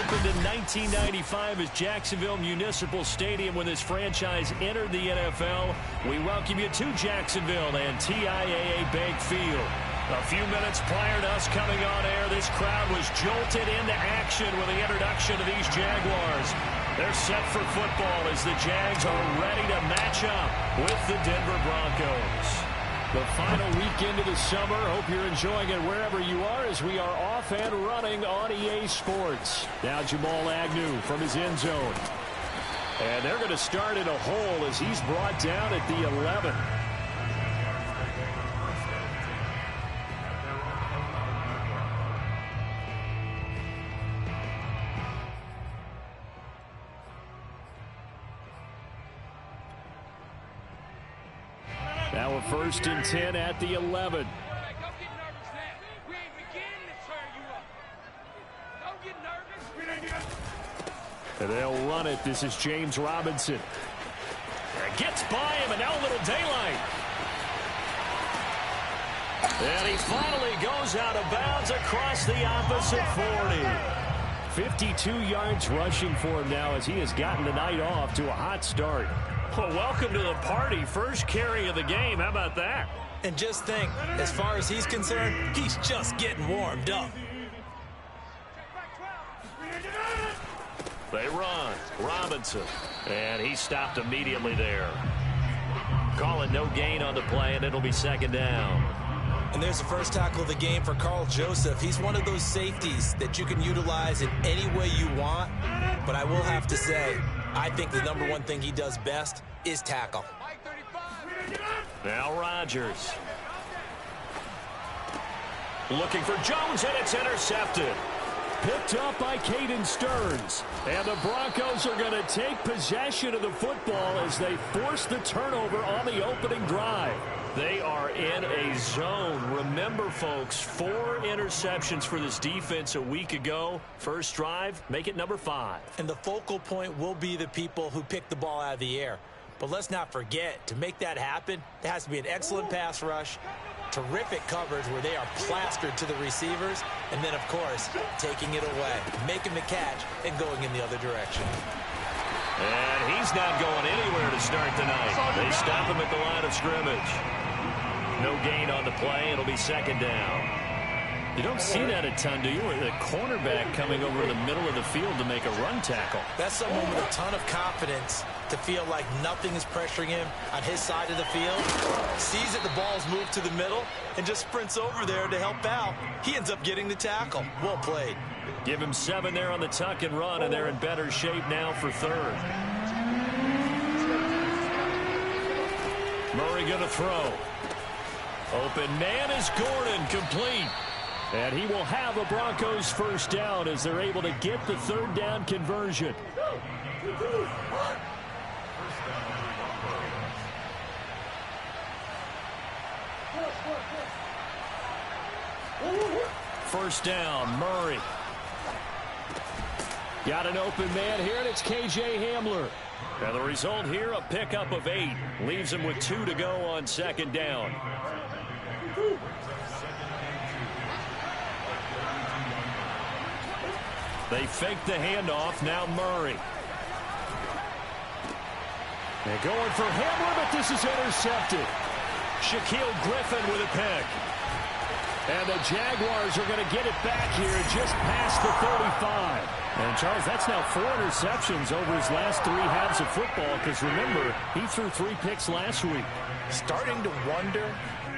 opened in 1995 as Jacksonville Municipal Stadium when this franchise entered the NFL. We welcome you to Jacksonville and TIAA Bank Field. A few minutes prior to us coming on air, this crowd was jolted into action with the introduction of these Jaguars. They're set for football as the Jags are ready to match up with the Denver Broncos. The final week into the summer. Hope you're enjoying it wherever you are as we are off and running on EA Sports. Now Jamal Agnew from his end zone. And they're going to start in a hole as he's brought down at the 11. Now a 1st and 10 at the 11. And they'll run it. This is James Robinson. Gets by him, and now a little daylight. And he finally goes out of bounds across the opposite 40. 52 yards rushing for him now as he has gotten the night off to a hot start. Well, welcome to the party. First carry of the game. How about that? And just think, as far as he's concerned, he's just getting warmed up. They run. Robinson. And he stopped immediately there. Calling no gain on the play, and it'll be 2nd down. And there's the first tackle of the game for Carl Joseph. He's one of those safeties that you can utilize in any way you want. But I will have to say, I think the number one thing he does best is tackle. Now Rodgers. Looking for Jones, and it's intercepted. Picked up by Caden Stearns. And the Broncos are going to take possession of the football as they force the turnover on the opening drive. They are in a zone. Remember, folks, 4 interceptions for this defense a week ago. First drive, make it number 5. And the focal point will be the people who pick the ball out of the air. But let's not forget, to make that happen, there has to be an excellent pass rush, terrific coverage where they are plastered to the receivers, and then, of course, taking it away, making the catch, and going in the other direction. And he's not going anywhere to start tonight. They stop him at the line of scrimmage. No gain on the play. It'll be 2nd down. You don't see that a ton, do you? Or the cornerback coming over the middle of the field to make a run tackle. That's someone with a ton of confidence to feel like nothing is pressuring him on his side of the field. Sees that the ball's moved to the middle and just sprints over there to help out. He ends up getting the tackle. Well played. Give him 7 there on the tuck and run, and they're in better shape now for 3rd. Murray going to throw. Open man is Gordon, complete. And he will have a Broncos 1st down as they're able to get the 3rd down conversion. First down, Murray. Got an open man here, and it's KJ Hamler. Now the result here, a pickup of 8. Leaves him with 2 to go on 2nd down. They fake the handoff. Now Murray. They're going for Hamler, but this is intercepted. Shaquille Griffin with a pick. And the Jaguars are going to get it back here just past the 35. And, Charles, that's now 4 interceptions over his last 3 halves of football because, remember, he threw 3 picks last week. Starting to wonder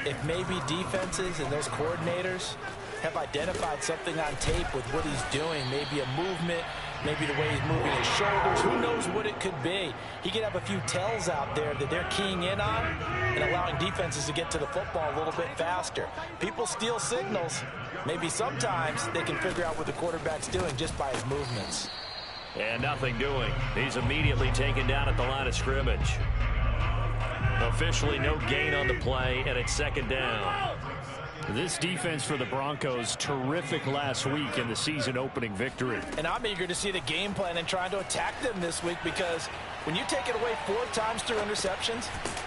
if maybe defenses and those coordinators have identified something on tape with what he's doing. Maybe a movement, maybe the way he's moving his shoulders. Who knows what it could be? He could have a few tells out there that they're keying in on and allowing defenses to get to the football a little bit faster. People steal signals. Maybe sometimes they can figure out what the quarterback's doing just by his movements. And nothing doing. He's immediately taken down at the line of scrimmage. Officially no gain on the play, and it's 2nd down. This defense for the Broncos, terrific last week in the season-opening victory. And I'm eager to see the game plan and trying to attack them this week because when you take it away 4 times through interceptions,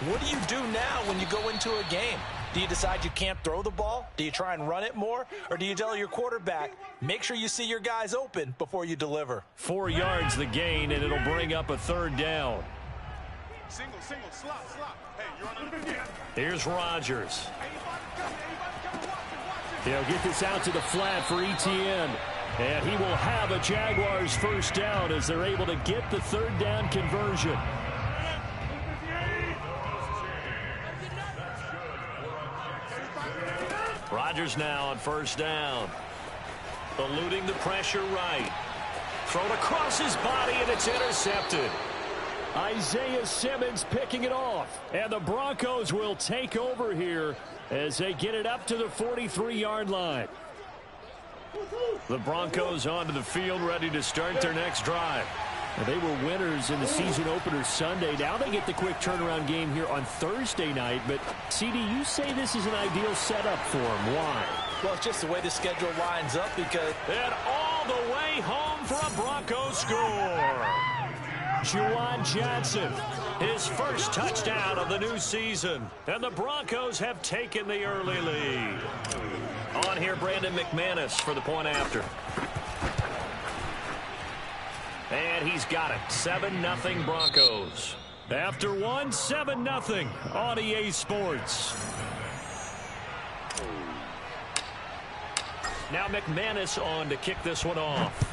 what do you do now when you go into a game? Do you decide you can't throw the ball? Do you try and run it more? Or do you tell your quarterback, make sure you see your guys open before you deliver? 4 yards the gain, and it'll bring up a third down. Single, slot. Hey, you're on the... Here's Rodgers. He'll get this out to the flat for Etienne. And he will have a Jaguars first down as they're able to get the third down conversion. Rodgers now on first down. Eluding the pressure right. Thrown across his body, and it's intercepted. Isaiah Simmons picking it off. And the Broncos will take over here as they get it up to the 43-yard line. The Broncos onto the field, ready to start their next drive. Now, they were winners in the season opener Sunday. Now they get the quick turnaround game here on Thursday night. But, CD, you say this is an ideal setup for them. Why? Well, it's just the way the schedule lines up because... And all the way home for a Broncos score. Juwan Johnson, his first touchdown of the new season. And the Broncos have taken the early lead. On here, Brandon McManus for the point after. And he's got it. 7-0 Broncos. After one, 7-0 on EA Sports. Now McManus on to kick this one off.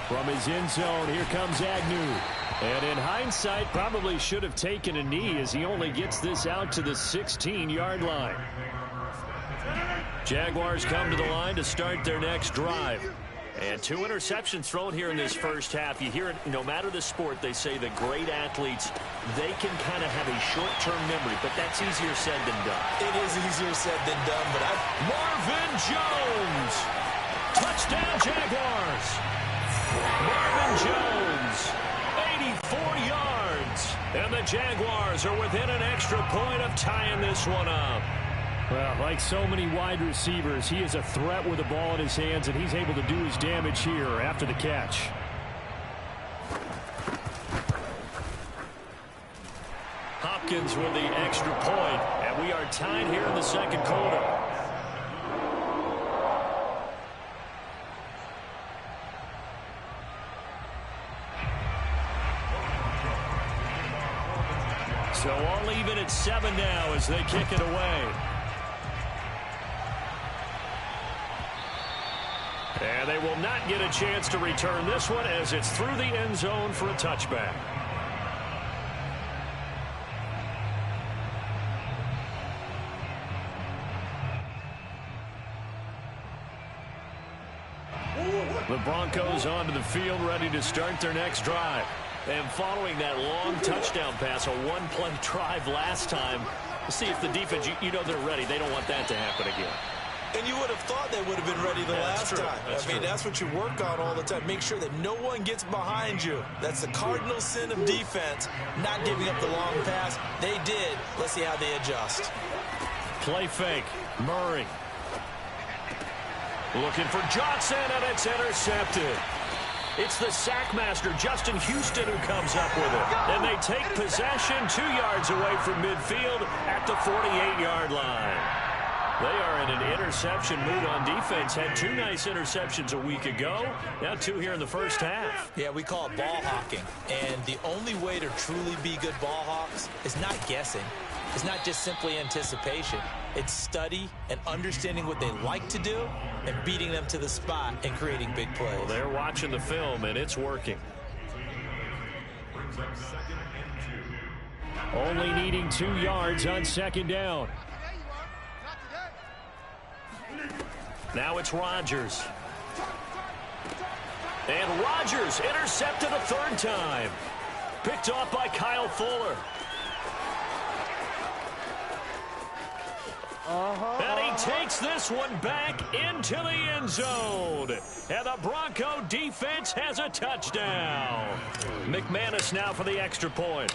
From his end zone, here comes Agnew. And in hindsight, probably should have taken a knee as he only gets this out to the 16-yard line. Jaguars come to the line to start their next drive. And 2 interceptions thrown here in this first half. You hear it, no matter the sport, they say the great athletes, they can kind of have a short-term memory, but that's easier said than done. It is easier said than done, but Marvin Jones! Touchdown, Jaguars! Marvin Jones, 84 yards. And the Jaguars are within an extra point of tying this one up. Well, like so many wide receivers, he is a threat with the ball in his hands, and he's able to do his damage here after the catch. Hopkins with the extra point, and we are tied here in the second quarter. So all even at 7 now as they kick it away. And they will not get a chance to return this one as it's through the end zone for a touchback. The Broncos onto the field, ready to start their next drive. And following that long touchdown pass, a one-play drive last time, see if the defense, you know they're ready. They don't want that to happen again. And you would have thought they would have been ready the last time. I mean, that's what you work on all the time. Make sure that no one gets behind you. That's the cardinal sin of defense, not giving up the long pass. They did. Let's see how they adjust. Play fake. Murray. Looking for Johnson, and it's intercepted. It's the sackmaster, Justin Houston, who comes up with it. And they take possession 2 yards away from midfield at the 48-yard line. They are in an interception mood on defense. Had 2 nice interceptions a week ago. Now 2 here in the first half. Yeah, we call it ball hawking. And the only way to truly be good ball hawks is not guessing. It's not just simply anticipation. It's study and understanding what they like to do and beating them to the spot and creating big plays. Well, they're watching the film, and it's working. Only needing 2 yards on second down. Now it's Rodgers. And Rodgers intercepted a 3rd time. Picked off by Kyle Fuller. And he takes this one back into the end zone. And the Bronco defense has a touchdown. McManus now for the extra point.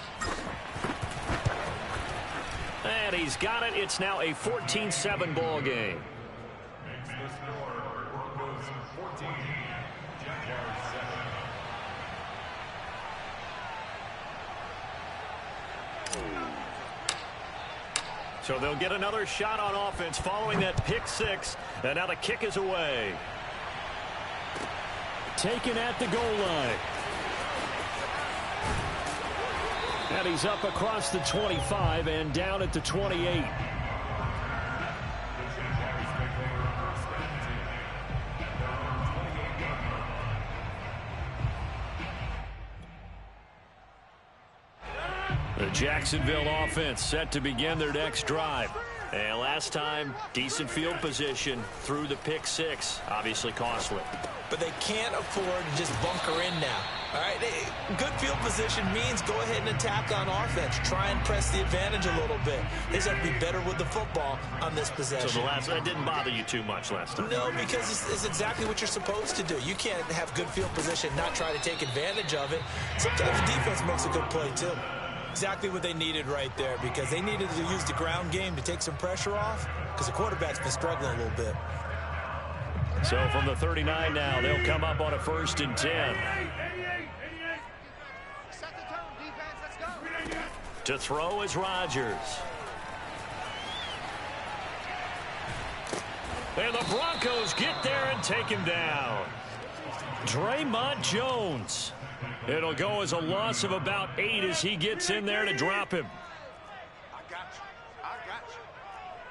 And he's got it. It's now a 14-7 ball game. So they'll get another shot on offense following that pick six. And now the kick is away. Taken at the goal line. And he's up across the 25 and down at the 28. The Jacksonville offense set to begin their next drive. And last time, decent field position through the pick six. Obviously costly. But they can't afford to just bunker in now. All right, good field position means go ahead and attack on offense. Try and press the advantage a little bit. They just have to be better with the football on this possession. So that didn't bother you too much last time? No, because it's exactly what you're supposed to do. You can't have good field position, not try to take advantage of it. Sometimes the defense makes a good play too. Exactly what they needed right there, because they needed to use the ground game to take some pressure off, because the quarterback's been struggling a little bit. So from the 39 now, they'll come up on a 1st and 10. To throw is Rodgers. And the Broncos get there and take him down. Draymond Jones. It'll go as a loss of about 8 as he gets in there to drop him. I got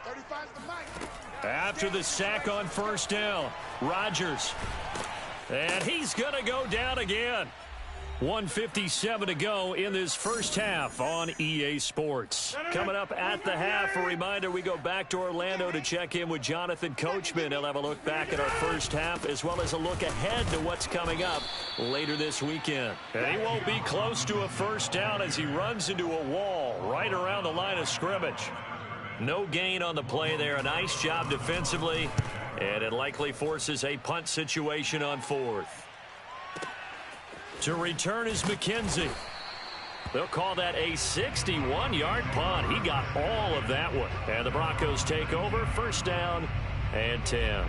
you. 35's the mic. After the sack on 1st down, Rodgers. And he's going to go down again. 1:57 to go in this first half on EA Sports. Coming up at the half, a reminder, we go back to Orlando to check in with Jonathan Coachman. He'll have a look back at our first half as well as a look ahead to what's coming up later this weekend. And he won't be close to a 1st down as he runs into a wall right around the line of scrimmage. No gain on the play there. A nice job defensively, and it likely forces a punt situation on 4th. To return is McKenzie. They'll call that a 61-yard punt. He got all of that one. And the Broncos take over, 1st down and 10.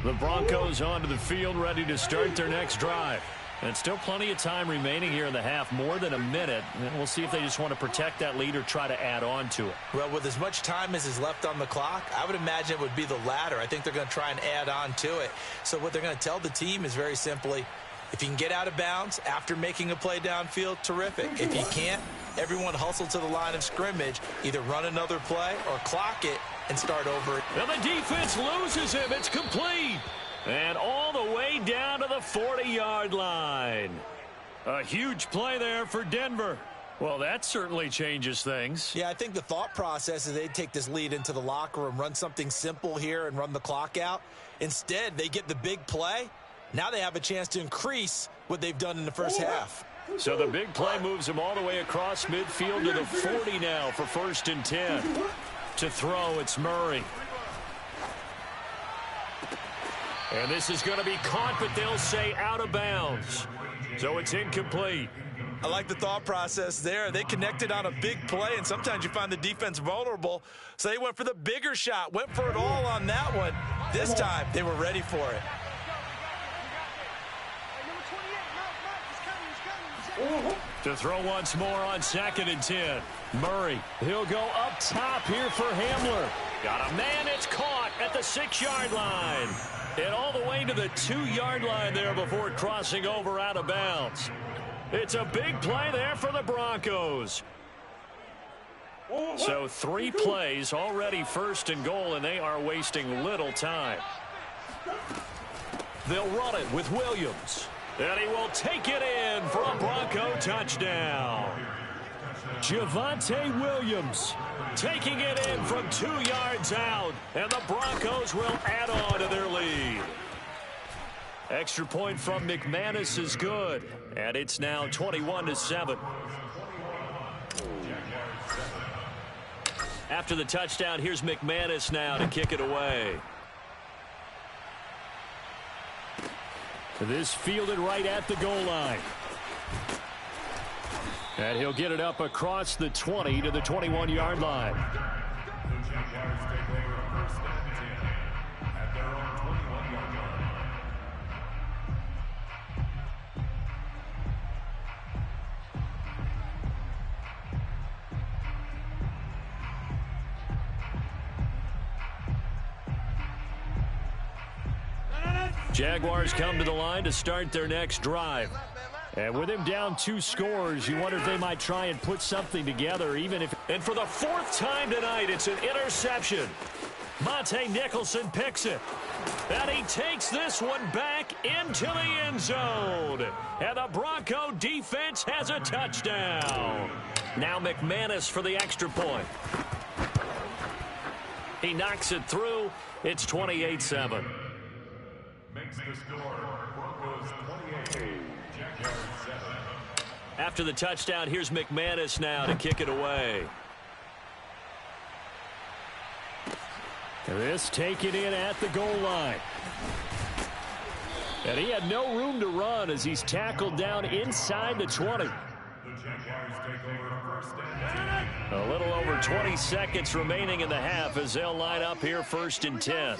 The Broncos onto the field, ready to start their next drive. And still plenty of time remaining here in the half, more than a minute. And we'll see if they just want to protect that lead or try to add on to it. Well, with as much time as is left on the clock, I would imagine it would be the latter. I think they're going to try and add on to it. So what they're going to tell the team is very simply, if you can get out of bounds after making a play downfield, terrific. If you can't, everyone hustle to the line of scrimmage, either run another play or clock it and start over. And the defense loses him. It's complete. And all the way down to the 40-yard line. A huge play there for Denver. Well, that certainly changes things. Yeah, I think the thought process is they'd take this lead into the locker room, run something simple here and run the clock out. Instead, they get the big play. Now they have a chance to increase what they've done in the first half. So the big play moves them all the way across midfield to the 40 now for 1st and 10. To throw, it's Murray. And this is going to be caught, but they'll say out of bounds. So it's incomplete. I like the thought process there. They connected on a big play, and sometimes you find the defense vulnerable. So they went for the bigger shot, went for it all on that one. This time, they were ready for it. To throw once more on 2nd and 10. Murray, he'll go up top here for Hamler. Got a man, it's caught at the 6-yard line. And all the way to the 2-yard line there before crossing over out of bounds. It's a big play there for the Broncos. So 3 plays, already 1st and goal, and they are wasting little time. They'll run it with Williams. And he will take it in for a Bronco touchdown. Javonte Williams taking it in from 2 yards out, and the Broncos will add on to their lead. Extra point from McManus is good, and it's now 21-7. After the touchdown, here's McManus now to kick it away. This fielded right at the goal line. And he'll get it up across the 20 to the 21-yard line. Jaguars come to the line to start their next drive. And with him down 2 scores, you wonder if they might try and put something together, even if... And for the 4th time tonight, it's an interception. Monte Nicholson picks it. And he takes this one back into the end zone. And the Bronco defense has a touchdown. Now McManus for the extra point. He knocks it through. It's 28-7. Makes the score. Broncos 28. Jaguars 7. After the touchdown, here's McManus now to kick it away. This taken in at the goal line. And he had no room to run as he's tackled down inside the 20. The Jaguars take over first and 10. A little over 20 seconds remaining in the half as they'll line up here 1st and 10.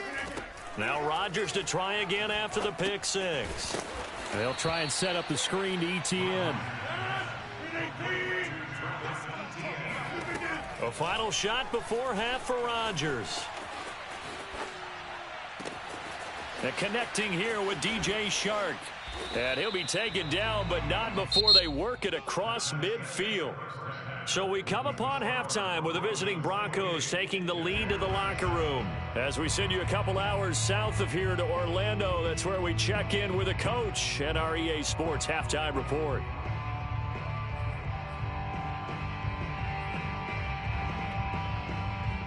Now Rodgers to try again after the pick 6. They'll try and set up the screen to Etienne. A final shot before half for Rodgers. And connecting here with DJ Chark. And he'll be taken down, but not before they work it across midfield. So we come upon halftime with the visiting Broncos taking the lead to the locker room. As we send you a couple hours south of here to Orlando, that's where we check in with the coach and our EA Sports Halftime Report.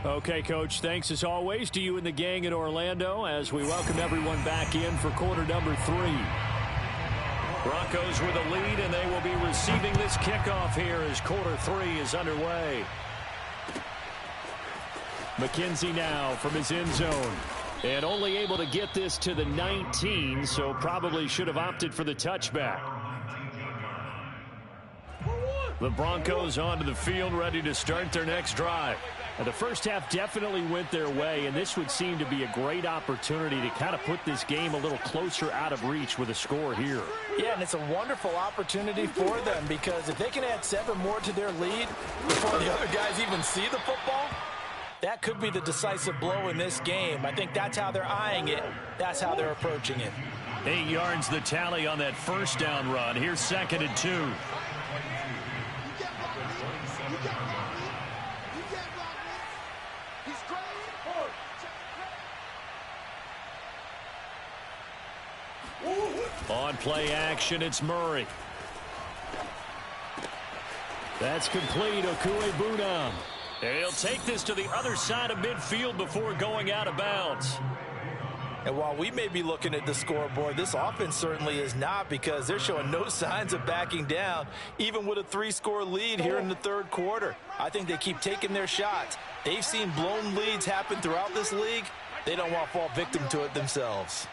Okay, Coach, thanks as always to you and the gang in Orlando as we welcome everyone back in for quarter number 3. Broncos with a lead, and they will be receiving this kickoff here as quarter 3 is underway. McKenzie now from his end zone. And only able to get this to the 19, so probably should have opted for the touchback. The Broncos onto the field, ready to start their next drive. And the first half definitely went their way, and this would seem to be a great opportunity to kind of put this game a little closer out of reach with a score here. Yeah, and it's a wonderful opportunity for them because if they can add 7 more to their lead before the other guys even see the football, that could be the decisive blow in this game. I think that's how they're eyeing it. That's how they're approaching it. 8 yards the tally on that first down run. Here's 2nd and 2. On play action, it's Murray. That's complete. Okuegbunam. And he'll take this to the other side of midfield before going out of bounds. And while we may be looking at the scoreboard, this offense certainly is not because they're showing no signs of backing down, even with a 3-score lead here in the 3rd quarter. I think they keep taking their shots. They've seen blown leads happen throughout this league. They don't want to fall victim to it themselves.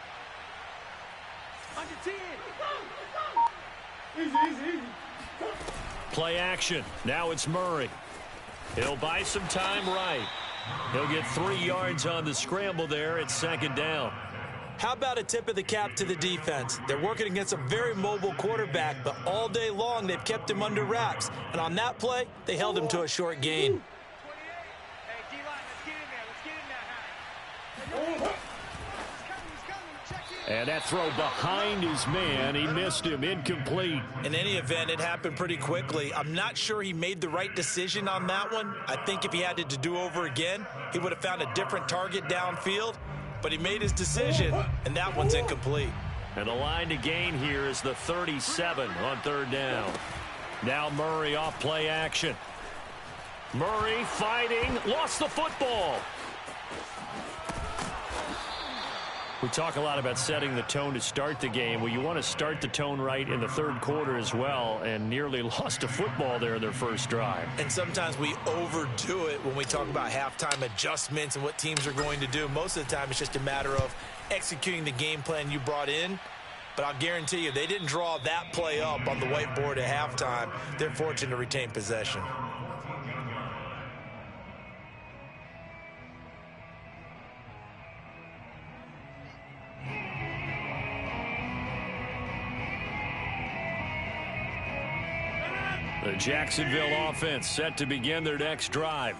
Play action. Now it's Murray. He'll buy some time right. He'll get 3 yards on the scramble there. It's 2nd down. How about a tip of the cap to the defense? They're working against a very mobile quarterback, but all day long they've kept him under wraps. And on that play, they held him to a short gain. And that throw behind his man, he missed him, incomplete. In any event, it happened pretty quickly. I'm not sure he made the right decision on that one. I think if he had to do over again, he would have found a different target downfield. But he made his decision, and that one's incomplete. And the line to gain here is the 37 on 3rd down. Now Murray off play action. Murray fighting, lost the football. We talk a lot about setting the tone to start the game. Well, you want to start the tone right in the 3rd quarter as well, and nearly lost a football there in their first drive. And sometimes we overdo it when we talk about halftime adjustments and what teams are going to do. Most of the time, it's just a matter of executing the game plan you brought in. But I'll guarantee you, they didn't draw that play up on the whiteboard at halftime. They're fortunate to retain possession. The Jacksonville offense set to begin their next drive.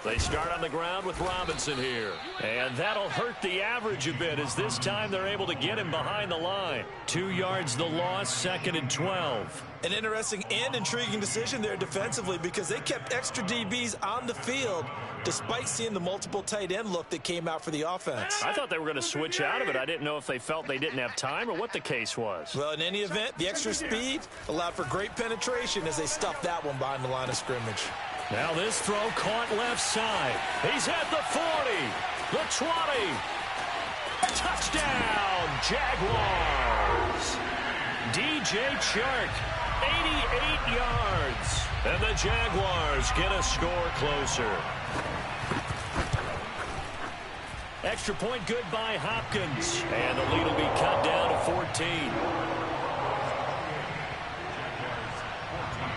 They start on the ground with Robinson here. And that'll hurt the average a bit as this time they're able to get him behind the line. 2 yards the loss, 2nd and 12. An interesting and intriguing decision there defensively because they kept extra DBs on the field despite seeing the multiple tight end look that came out for the offense. I thought they were going to switch out of it. I didn't know if they felt they didn't have time or what the case was. Well, in any event, the extra speed allowed for great penetration as they stuffed that one behind the line of scrimmage. Now this throw caught left side. He's at the 40, the 20. Touchdown, Jaguars. DJ Chark, 88 yards. And the Jaguars get a score closer. Extra point good by Hopkins. And the lead will be cut down to 14.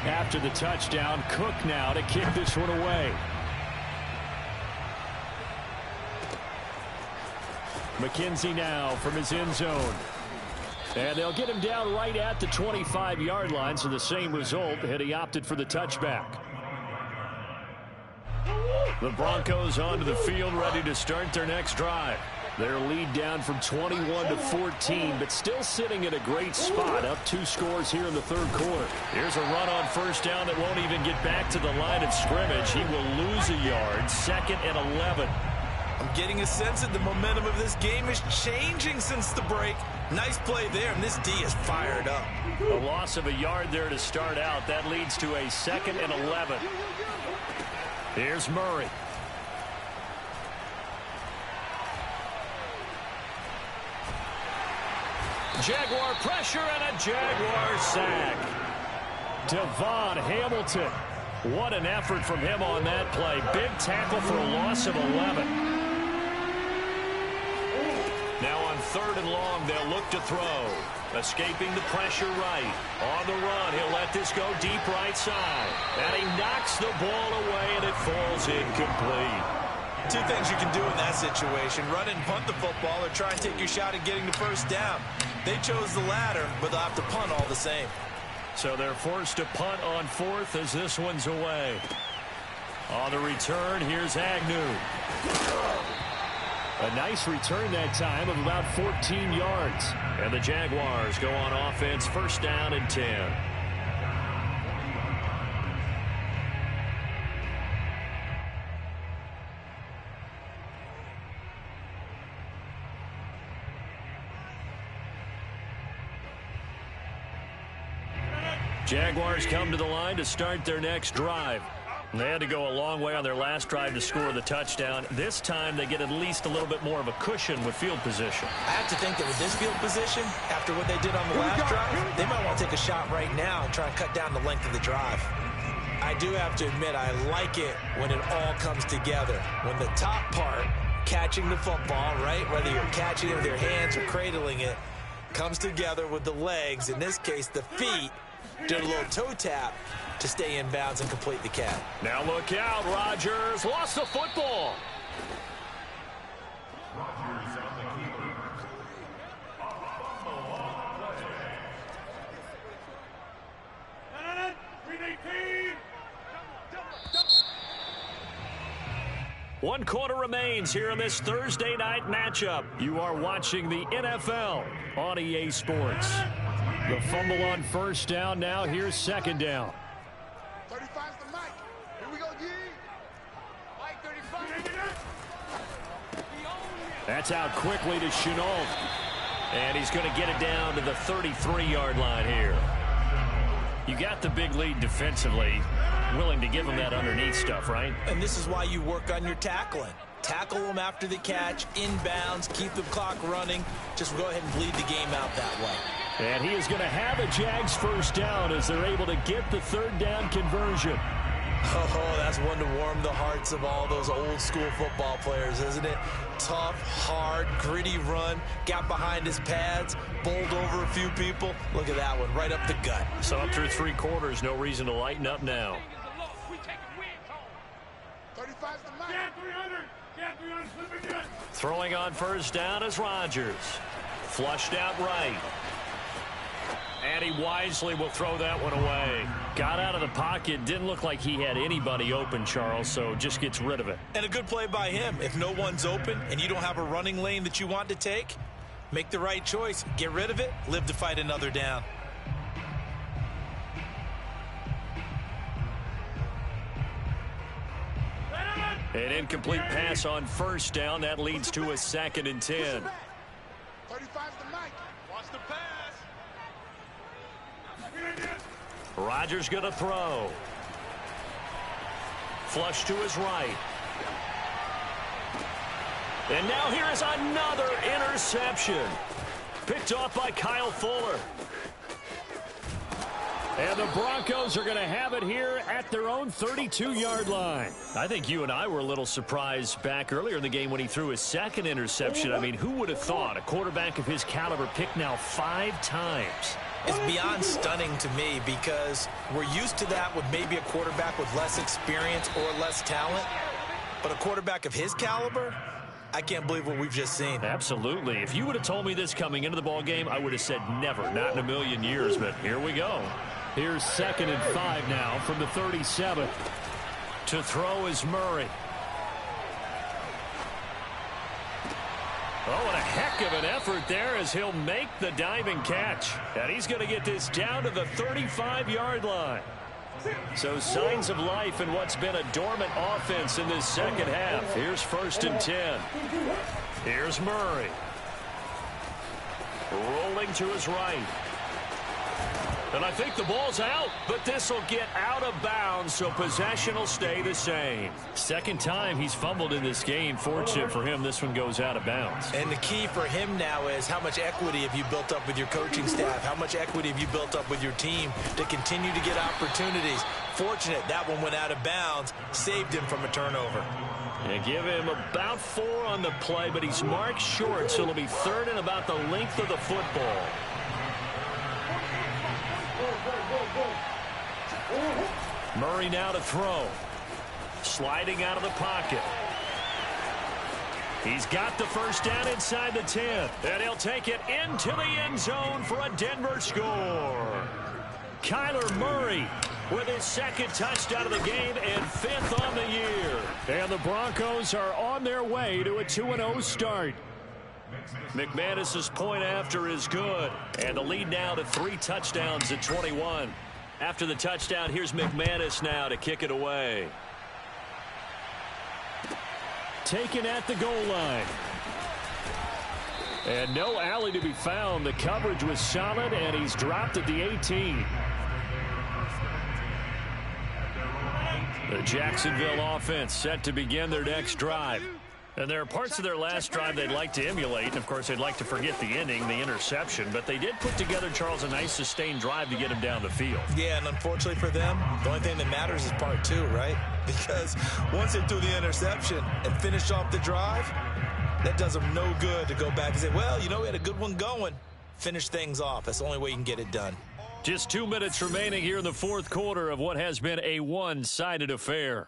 After the touchdown, Cook now to kick this one away. McKenzie now from his end zone. And they'll get him down right at the 25-yard line, so the same result had he opted for the touchback. The Broncos onto the field ready to start their next drive. Their lead down from 21 to 14, but still sitting in a great spot, up 2 scores here in the 3rd quarter. Here's a run on first down that won't even get back to the line of scrimmage. He will lose a yard, 2nd and 11. I'm getting a sense that the momentum of this game is changing since the break. Nice play there, and this D is fired up. A loss of a yard there to start out. That leads to a 2nd and 11. Here's Murray. Jaguar pressure and a Jaguar sack. Devon Hamilton. What an effort from him on that play. Big tackle for a loss of 11. Now on 3rd and long, they'll look to throw. Escaping the pressure right. On the run, he'll let this go deep right side. And he knocks the ball away, and it falls incomplete. 2 things you can do in that situation. Run and punt the football or try and take your shot at getting the first down. They chose the latter, but they'll have to punt all the same. So they're forced to punt on 4th as this one's away. On the return, here's Agnew. A nice return that time of about 14 yards. And the Jaguars go on offense, 1st down and 10. Jaguars come to the line to start their next drive. They had to go a long way on their last drive to score the touchdown. This time they get at least a little bit more of a cushion with field position. I have to think that with this field position, after what they did on the last drive, they might want to take a shot right now and try and cut down the length of the drive. I do have to admit, I like it when it all comes together. When the top part, catching the football, right, whether you're catching it with your hands or cradling it, comes together with the legs, in this case the feet, did a little toe tap to stay in bounds and complete the catch. Now look out, Rodgers lost the football. One quarter remains here in this Thursday night matchup. You are watching the NFL on EA Sports. The fumble on first down. Now here's 2nd down. 35's the mic. Here we go, G. Mike 35. That's out quickly to Chenault. And he's going to get it down to the 33-yard line here. You got the big lead defensively. Willing to give him that underneath stuff, right? And this is why you work on your tackling. Tackle them after the catch, inbounds, keep the clock running. Just go ahead and bleed the game out that way. And he is going to have a Jags first down as they're able to get the 3rd down conversion. Oh, that's one to warm the hearts of all those old school football players, isn't it? Tough, hard, gritty run, got behind his pads, bowled over a few people. Look at that one, right up the gut. So up through 3 quarters, no reason to lighten up now. 35's the mic. Throwing on first down is Rodgers. Flushed out right. And And he wisely will throw that one away. Got out of the pocket. Didn't look like he had anybody open, Charles, so just gets rid of it. And a good play by him. If no one's open and you don't have a running lane that you want to take, make the right choice. Get rid of it. Live to fight another down. An incomplete pass on first down. That leads to a 2nd and 10. 35's the mic. Watch the pass. Rodgers going to throw. Flush to his right. And now here is another interception. Picked off by Kyle Fuller. And the Broncos are going to have it here at their own 32-yard line. I think you and I were a little surprised back earlier in the game when he threw his 2nd interception. I mean, who would have thought a quarterback of his caliber picked now 5 times? It's beyond stunning to me because we're used to that with maybe a quarterback with less experience or less talent. But a quarterback of his caliber, I can't believe what we've just seen. Absolutely. If you would have told me this coming into the ball game, I would have said never, not in a million years. But here we go. Here's 2nd and 5 now from the 37. To throw is Murray. Oh, and a heck of an effort there as he'll make the diving catch. And he's going to get this down to the 35-yard line. So signs of life in what's been a dormant offense in this second half. Here's 1st and 10. Here's Murray. Rolling to his right. And I think the ball's out, but this will get out of bounds, so possession will stay the same. 2nd time he's fumbled in this game. Fortunate for him, this one goes out of bounds. And the key for him now is how much equity have you built up with your coaching staff? How much equity have you built up with your team to continue to get opportunities? Fortunate that one went out of bounds, saved him from a turnover. And give him about 4 on the play, but he's marked short, so it'll be 3rd and about the length of the football. Murray now to throw. Sliding out of the pocket. He's got the first down inside the 10. And he'll take it into the end zone for a Denver score. Kyler Murray with his 2nd touchdown of the game and 5th on the year. And the Broncos are on their way to a 2-0 start. McManus's point after is good. And the lead now to 3 touchdowns at 21. After the touchdown, here's McManus now to kick it away. Taken at the goal line. And no alley to be found. The coverage was solid, and he's dropped at the 18. The Jacksonville offense set to begin their next drive. And there are parts of their last drive they'd like to emulate. And, of course, they'd like to forget the ending, the interception. But they did put together, Charles, a nice sustained drive to get him down the field. Yeah, and unfortunately for them, the only thing that matters is part 2, right? Because once they threw the interception and finished off the drive, that does them no good to go back and say, well, you know, we had a good one going. Finish things off. That's the only way you can get it done. Just 2 minutes remaining here in the 4th quarter of what has been a one-sided affair.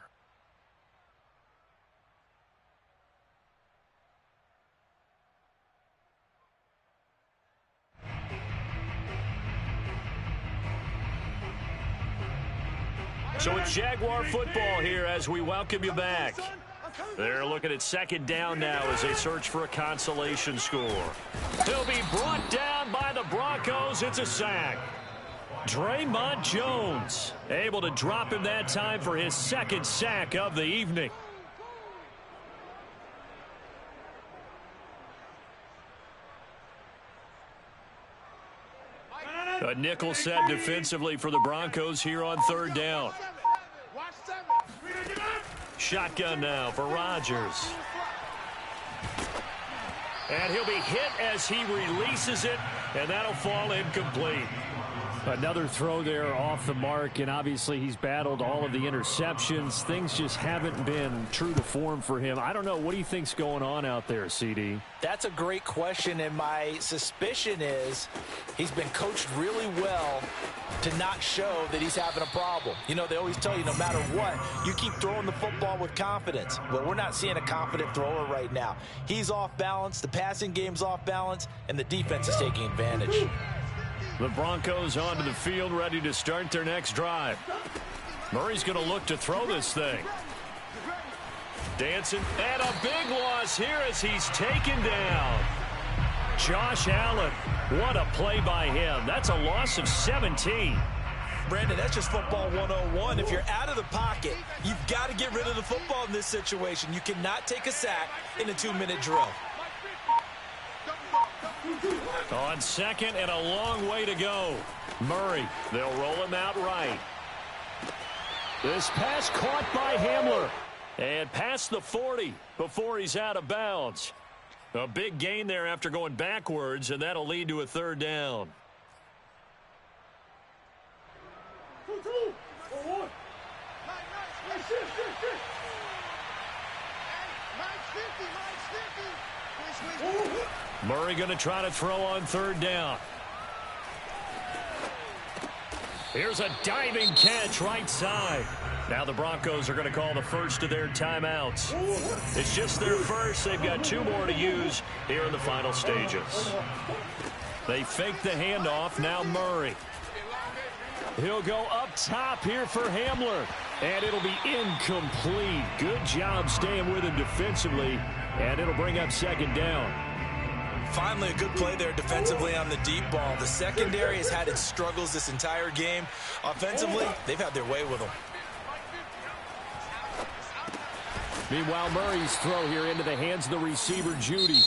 So it's Jaguar football here as we welcome you back. They're looking at 2nd down now as they search for a consolation score. He'll be brought down by the Broncos. It's a sack. Draymond Jones able to drop him that time for his 2nd sack of the evening. A nickel set defensively for the Broncos here on 3rd down. Shotgun now for Rodgers. And he'll be hit as he releases it, and that'll fall incomplete. Another throw there off the mark, and obviously he's battled all of the interceptions. Things just haven't been true to form for him. I don't know. What do you think's going on out there, CD? That's a great question, and my suspicion is he's been coached really well to not show that he's having a problem. You know, they always tell you no matter what, you keep throwing the football with confidence. Well, we're not seeing a confident thrower right now. He's off balance, the passing game's off balance, and the defense is taking advantage. The Broncos onto the field, ready to start their next drive. Murray's going to look to throw this thing. Dancing, and a big loss here as he's taken down. Josh Allen, what a play by him. That's a loss of 17. Brandon, that's just football 101. If you're out of the pocket, you've got to get rid of the football in this situation. You cannot take a sack in a 2-minute drill. On second and a long way to go. Murray, they'll roll him out right. This pass caught by Hamler. And past the 40 before he's out of bounds. A big gain there after going backwards, and that'll lead to a third down. Murray going to try to throw on third down. Here's a diving catch right side. Now the Broncos are going to call the first of their timeouts. It's just their first. They've got 2 more to use here in the final stages. They fake the handoff. Now Murray. He'll go up top here for Hamler. And it'll be incomplete. Good job staying with him defensively. And it'll bring up second down. Finally, a good play there defensively on the deep ball. The secondary has had its struggles this entire game. Offensively, they've had their way with them. Meanwhile, Murray's throw here into the hands of the receiver, Judy.